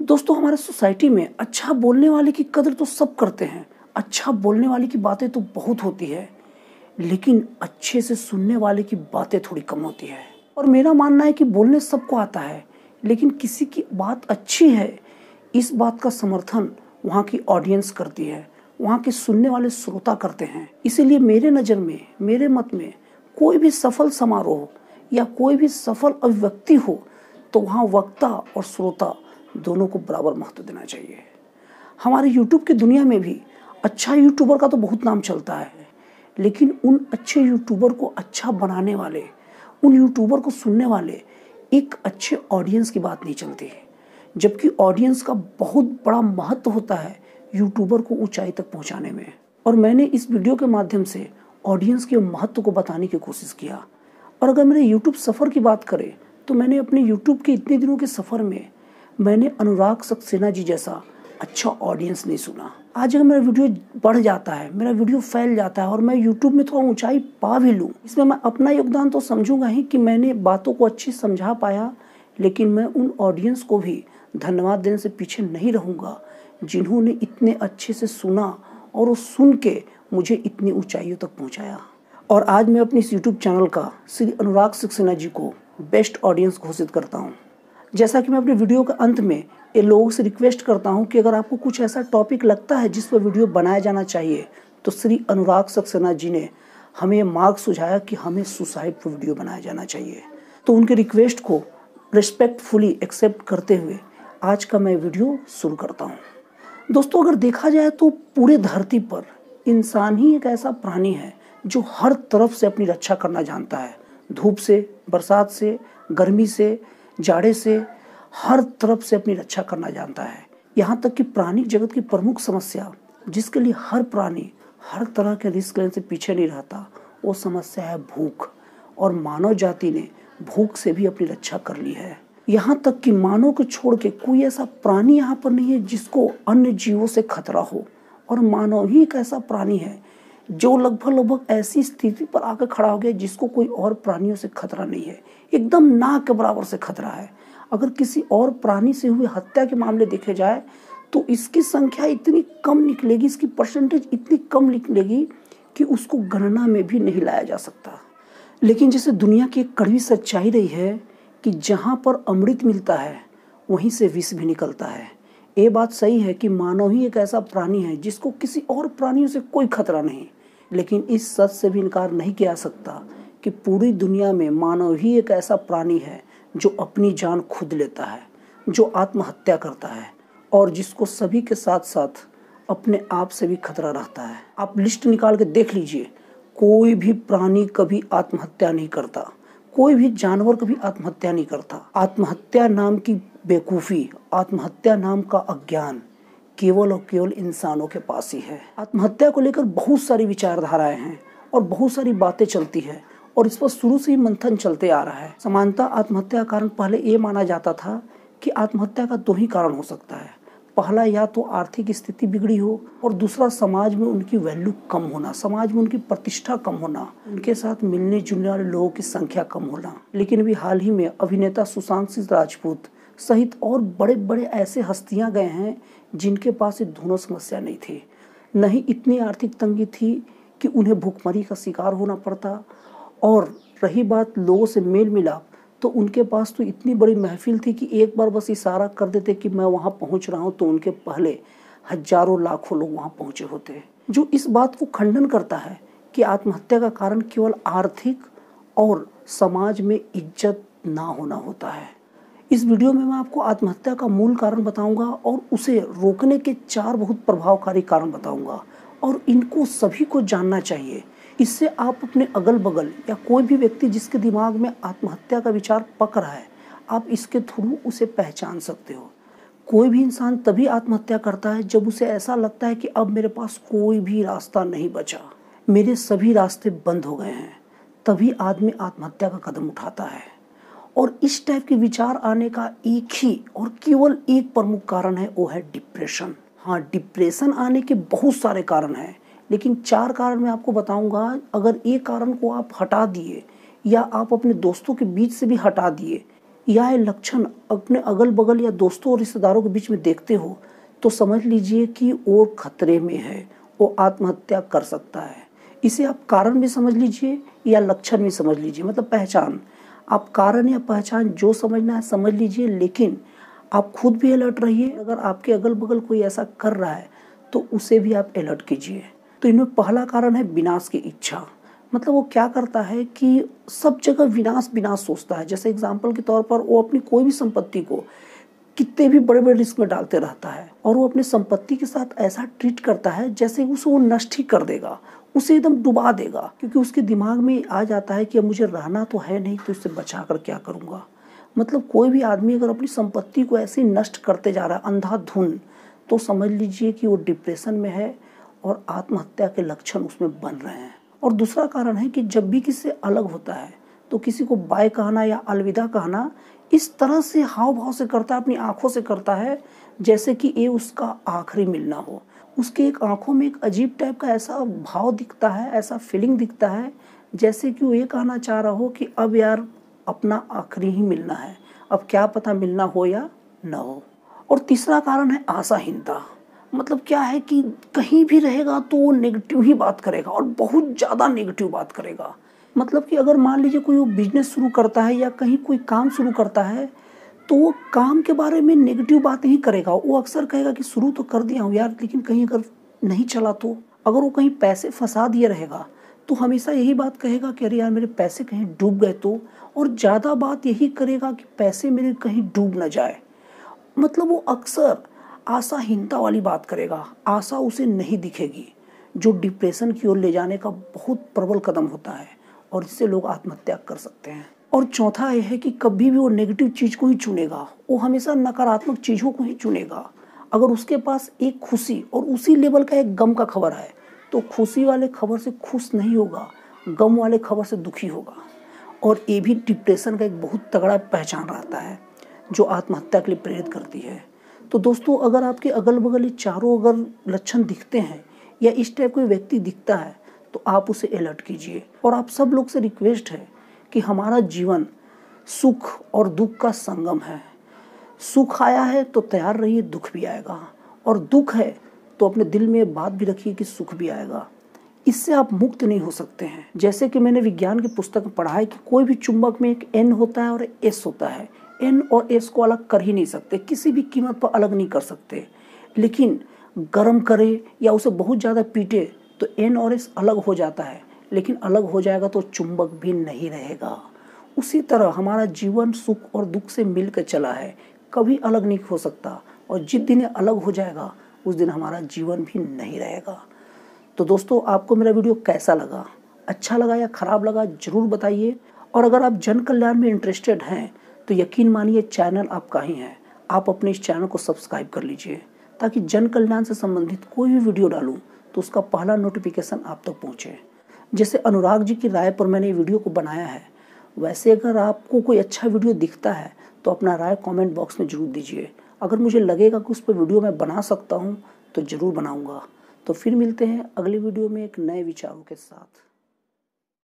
दोस्तों, हमारे सोसाइटी में अच्छा बोलने वाले की कदर तो सब करते हैं। अच्छा बोलने वाले की बातें तो बहुत होती है, लेकिन अच्छे से सुनने वाले की बातें थोड़ी कम होती है। और मेरा मानना है कि बोलने सबको आता है, लेकिन किसी की बात अच्छी है, इस बात का समर्थन वहाँ की ऑडियंस करती है, वहाँ के सुनने वाले श्रोता करते हैं। इसीलिए मेरे नज़र में, मेरे मत में, कोई भी सफल समारोह या कोई भी सफल अभिव्यक्ति हो तो वहाँ वक्ता और श्रोता दोनों को बराबर महत्व देना चाहिए। हमारे यूट्यूब की दुनिया में भी अच्छा यूट्यूबर का तो बहुत नाम चलता है, लेकिन उन अच्छे यूट्यूबर को अच्छा बनाने वाले, उन यूट्यूबर को सुनने वाले एक अच्छे ऑडियंस की बात नहीं चलती है। जबकि ऑडियंस का बहुत बड़ा महत्व होता है यूट्यूबर को ऊंचाई तक पहुंचाने में। और मैंने इस वीडियो के माध्यम से ऑडियंस के महत्व को बताने की कोशिश किया। और अगर मेरे यूट्यूब सफ़र की बात करें तो मैंने अपने यूट्यूब के इतने दिनों के सफ़र में मैंने अनुराग सक्सेना जी जैसा अच्छा ऑडियंस नहीं सुना। आज अगर मेरा वीडियो बढ़ जाता है, मेरा वीडियो फैल जाता है और मैं यूट्यूब में थोड़ा ऊंचाई पा भी लूँ, इसमें मैं अपना योगदान तो समझूंगा ही कि मैंने बातों को अच्छी समझा पाया, लेकिन मैं उन ऑडियंस को भी धन्यवाद देने से पीछे नहीं रहूँगा जिन्होंने इतने अच्छे से सुना और वो सुन के मुझे इतनी ऊंचाइयों तक पहुँचाया। और आज मैं अपने इस यूट्यूब चैनल का श्री अनुराग सक्सेना जी को बेस्ट ऑडियंस घोषित करता हूँ। जैसा कि मैं अपने वीडियो के अंत में ये लोगों से रिक्वेस्ट करता हूं कि अगर आपको कुछ ऐसा टॉपिक लगता है जिस पर वीडियो बनाया जाना चाहिए, तो श्री अनुराग सक्सेना जी ने हमें मार्ग सुझाया कि हमें सुसाइड पर वीडियो बनाया जाना चाहिए। तो उनके रिक्वेस्ट को रिस्पेक्टफुली एक्सेप्ट करते हुए आज का मैं वीडियो शुरू करता हूँ। दोस्तों, अगर देखा जाए तो पूरे धरती पर इंसान ही एक ऐसा प्राणी है जो हर तरफ से अपनी रक्षा करना जानता है। धूप से, बरसात से, गर्मी से, जाड़े से, हर तरफ से अपनी रक्षा करना जानता है। यहाँ तक कि प्राणी जगत की प्रमुख समस्या जिसके लिए हर प्राणी हर तरह के रिस्क लेने से पीछे नहीं रहता, वो समस्या है भूख। और मानव जाति ने भूख से भी अपनी रक्षा कर ली है। यहाँ तक कि मानव को छोड़ के कोई ऐसा प्राणी यहाँ पर नहीं है जिसको अन्य जीवों से खतरा हो। और मानव ही एक ऐसा प्राणी है जो लगभग ऐसी स्थिति पर आकर खड़ा हो गया जिसको कोई और प्राणियों से खतरा नहीं है, एकदम ना के बराबर से खतरा है। अगर किसी और प्राणी से हुई हत्या के मामले देखे जाए तो इसकी संख्या इतनी कम निकलेगी, इसकी परसेंटेज इतनी कम निकलेगी कि उसको गणना में भी नहीं लाया जा सकता। लेकिन जैसे दुनिया की एक कड़वी सच्चाई रही है कि जहाँ पर अमृत मिलता है वहीं से विष भी निकलता है। ये बात सही है कि मानव ही एक ऐसा प्राणी है जिसको किसी और प्राणियों से कोई खतरा नहीं, लेकिन इस सच से भी इनकार नहीं किया जा सकता कि पूरी दुनिया में मानव ही एक ऐसा प्राणी है जो अपनी जान खुद लेता है, जो आत्महत्या करता है और जिसको सभी के साथ साथ अपने आप से भी खतरा रहता है। आप लिस्ट निकाल के देख लीजिए, कोई भी प्राणी कभी आत्महत्या नहीं करता, कोई भी जानवर कभी आत्महत्या नहीं करता। आत्महत्या नाम की बेवकूफ़ी, आत्महत्या नाम का अज्ञान केवल और केवल इंसानों के पास ही है। आत्महत्या को लेकर बहुत सारी विचारधाराएं हैं और बहुत सारी बातें चलती है और इस पर शुरू से ही मंथन चलते आ रहा है। समानता आत्महत्या का कारण पहले ये माना जाता था कि आत्महत्या का दो ही कारण हो सकता है। पहला, या तो आर्थिक स्थिति बिगड़ी हो और दूसरा समाज में उनकी वैल्यू कम होना, समाज में उनकी प्रतिष्ठा कम होना, उनके साथ मिलने जुलने वाले लोगों की संख्या कम होना। लेकिन अभी हाल ही में अभिनेता सुशांत सिंह राजपूत सहित और बड़े बड़े ऐसे हस्तियां गए हैं जिनके पास ये दोनों समस्या नहीं थी। नहीं इतनी आर्थिक तंगी थी कि उन्हें भूखमरी का शिकार होना पड़ता, और रही बात लोगों से मेल मिलाप, तो उनके पास तो इतनी बड़ी महफिल थी कि एक बार बस इशारा कर देते कि मैं वहाँ पहुँच रहा हूँ तो उनके पहले हजारों लाखों लोग वहाँ पहुँचे होते। जो इस बात को खंडन करता है कि आत्महत्या का कारण केवल आर्थिक और समाज में इज्जत ना होना होता है। इस वीडियो में मैं आपको आत्महत्या का मूल कारण बताऊंगा और उसे रोकने के 4 बहुत प्रभावकारी कारण बताऊंगा, और इनको सभी को जानना चाहिए। इससे आप अपने अगल बगल या कोई भी व्यक्ति जिसके दिमाग में आत्महत्या का विचार पक रहा है, आप इसके थ्रू उसे पहचान सकते हो। कोई भी इंसान तभी आत्महत्या करता है जब उसे ऐसा लगता है कि अब मेरे पास कोई भी रास्ता नहीं बचा, मेरे सभी रास्ते बंद हो गए हैं, तभी आदमी आत्महत्या का कदम उठाता है। और इस टाइप के विचार आने का एक ही और केवल एक प्रमुख कारण है, वो है डिप्रेशन। हाँ, डिप्रेशन आने के बहुत सारे कारण हैं, लेकिन 4 कारण मैं आपको बताऊंगा। अगर एक कारण को आप हटा दिए या आप अपने दोस्तों के बीच से भी हटा दिए या ये लक्षण अपने अगल बगल या दोस्तों और रिश्तेदारों के बीच में देखते हो तो समझ लीजिए कि वो खतरे में है, वो आत्महत्या कर सकता है। इसे आप कारण भी समझ लीजिए या लक्षण भी समझ लीजिए, मतलब पहचान। आप कारण या पहचान जो समझना है समझ लीजिए, लेकिन आप खुद भी अलर्ट रहिए। अगर आपके अगल बगल कोई ऐसा कर रहा है तो उसे भी आप अलर्ट कीजिए। तो इनमें पहला कारण है विनाश की इच्छा। मतलब वो क्या करता है कि सब जगह विनाश विनाश सोचता है। जैसे एग्जाम्पल के तौर पर वो अपनी कोई भी संपत्ति को कितने भी बड़े बड़े रिस्क में डालते रहता है और वो अपनी संपत्ति के साथ ऐसा ट्रीट करता है जैसे उसे वो नष्ट ही कर देगा, उसे एकदम डुबा देगा, क्योंकि उसके दिमाग में आ जाता है कि अब मुझे रहना तो है नहीं तो इससे बचा कर क्या करूँगा। मतलब कोई भी आदमी अगर अपनी संपत्ति को ऐसे नष्ट करते जा रहा है अंधाधुन, तो समझ लीजिए कि वो डिप्रेशन में है और आत्महत्या के लक्षण उसमें बन रहे हैं। और दूसरा कारण है कि जब भी किसी से अलग होता है तो किसी को बाय कहना या अलविदा कहना इस तरह से हाव भाव से करता है, अपनी आंखों से करता है जैसे कि ये उसका आखिरी मिलना हो। उसके एक आंखों में एक अजीब टाइप का ऐसा भाव दिखता है, ऐसा फीलिंग दिखता है जैसे कि वो ये कहना चाह रहा हो कि अब यार अपना आखिरी ही मिलना है, अब क्या पता मिलना हो या न हो। और तीसरा कारण है आशाहीनता। मतलब क्या है कि कहीं भी रहेगा तो वो नेगेटिव ही बात करेगा और बहुत ज़्यादा नेगेटिव बात करेगा। मतलब कि अगर मान लीजिए कोई वो बिजनेस शुरू करता है या कहीं कोई काम शुरू करता है तो वो काम के बारे में नेगेटिव बातें ही करेगा। वो अक्सर कहेगा कि शुरू तो कर दिया हूँ यार, लेकिन कहीं अगर नहीं चला तो, अगर वो कहीं पैसे फंसा दिए रहेगा तो हमेशा यही बात कहेगा कि अरे यार मेरे पैसे कहीं डूब गए तो, और ज़्यादा बात यही करेगा कि पैसे मेरे कहीं डूब ना जाए। मतलब वो अक्सर आशाहीनता वाली बात करेगा, आशा उसे नहीं दिखेगी, जो डिप्रेशन की ओर ले जाने का बहुत प्रबल कदम होता है और इससे लोग आत्महत्या कर सकते हैं। और चौथा यह है कि कभी भी वो नेगेटिव चीज़ को ही चुनेगा, वो हमेशा नकारात्मक चीज़ों को ही चुनेगा। अगर उसके पास एक खुशी और उसी लेवल का एक गम का खबर है तो खुशी वाले खबर से खुश नहीं होगा, गम वाले खबर से दुखी होगा। और ये भी डिप्रेशन का एक बहुत तगड़ा पहचान रहता है जो आत्महत्या के लिए प्रेरित करती है। तो दोस्तों, अगर आपके अगल बगल चारों अगर लक्षण दिखते हैं या इस टाइप कोई व्यक्ति दिखता है तो आप उसे अलर्ट कीजिए। और आप सब लोग से रिक्वेस्ट है कि हमारा जीवन सुख और दुख का संगम है। सुख आया है तो तैयार रहिए, दुख भी आएगा, और दुख है तो अपने दिल में बात भी रखिए कि सुख भी आएगा। इससे आप मुक्त नहीं हो सकते हैं। जैसे कि मैंने विज्ञान की पुस्तक में पढ़ा है कि कोई भी चुंबक में एक N होता है और S होता है। N और S को अलग कर ही नहीं सकते, किसी भी कीमत पर अलग नहीं कर सकते। लेकिन गर्म करे या उसे बहुत ज़्यादा पीटे तो N और S अलग हो जाता है, लेकिन अलग हो जाएगा तो चुंबक भी नहीं रहेगा। उसी तरह हमारा जीवन सुख और दुख से मिलकर चला है, कभी अलग नहीं हो सकता, और जिस दिन अलग हो जाएगा उस दिन हमारा जीवन भी नहीं रहेगा। तो दोस्तों, आपको मेरा वीडियो कैसा लगा, अच्छा लगा या ख़राब लगा, ज़रूर बताइए। और अगर आप जन कल्याण में इंटरेस्टेड हैं तो यकीन मानिए चैनल आपका ही है। आप अपने इस चैनल को सब्सक्राइब कर लीजिए ताकि जन कल्याण से संबंधित कोई भी वीडियो डालूं तो उसका पहला नोटिफिकेशन आप तक पहुंचे। जैसे अनुराग जी की राय पर मैंने ये वीडियो को बनाया है, वैसे अगर आपको कोई अच्छा वीडियो दिखता है तो अपना राय कमेंट बॉक्स में ज़रूर दीजिए। अगर मुझे लगेगा कि उस पर वीडियो मैं बना सकता हूँ तो ज़रूर बनाऊँगा। तो फिर मिलते हैं अगली वीडियो में एक नए विचारों के साथ।